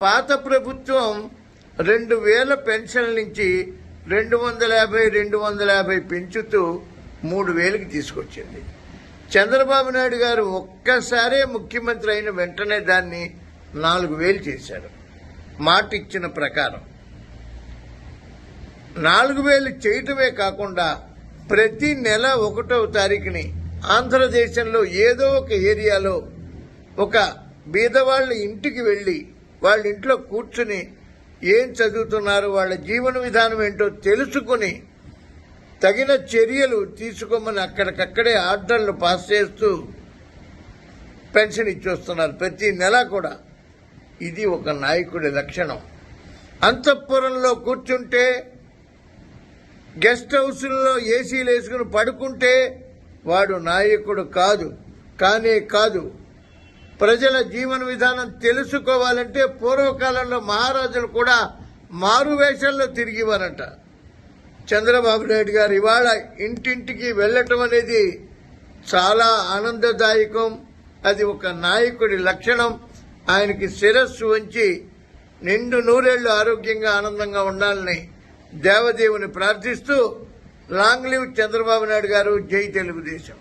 పాత ప్రభుత్వం 2000 పెన్షన్ల నుంచి 250 పెంచుతూ 3000కి తీసుకొచ్చింది. చంద్రబాబు నాయుడు గారు ఒక్కసారే ముఖ్యమంత్రి అయిన వెంటనే దాన్ని 4000 చేశారు. మాట ఇచ్చిన ప్రకారం 4000 చేయటమే కాకుండా ప్రతి నెల 1వ తారీఖుని ఆంధ్రదేశంలో ఏదో ఒక ఏరియాలో ఒక బీదవాళ్ళ ఇంటికి వెళ్లి వాళ్ళ ఇంట్లో కూర్చుని ఏం చదువుతున్నారు, వాళ్ళ జీవన విధానం ఏంటో తెలుసుకుని తగిన చర్యలు తీసుకోమని అక్కడికక్కడే ఆర్డర్లు పాస్ చేస్తూ పెన్షన్ ఇచ్చొస్తున్నారు ప్రతి నెల కూడా. ఇది ఒక నాయకుడి లక్షణం. అంతఃపురంలో కూర్చుంటే, గెస్ట్ హౌస్లో ఏసీలు వేసుకుని పడుకుంటే వాడు నాయకుడు కాదు. కానే కాదు. ప్రజల జీవన విధానం తెలుసుకోవాలంటే పూర్వకాలంలో మహారాజులు కూడా మారువేషంలో తిరిగివారంట. చంద్రబాబు నాయుడు గారు ఇవాళ ఇంటింటికి వెళ్లటం అనేది చాలా ఆనందదాయకం. అది ఒక నాయకుడి లక్షణం. ఆయనకి శిరస్సు వంచి నిండు నూరేళ్లు ఆరోగ్యంగా ఆనందంగా ఉండాలని దేవదేవుని ప్రార్థిస్తూ లాంగ్ లివ్ చంద్రబాబు నాయుడు గారు. జై తెలుగుదేశం.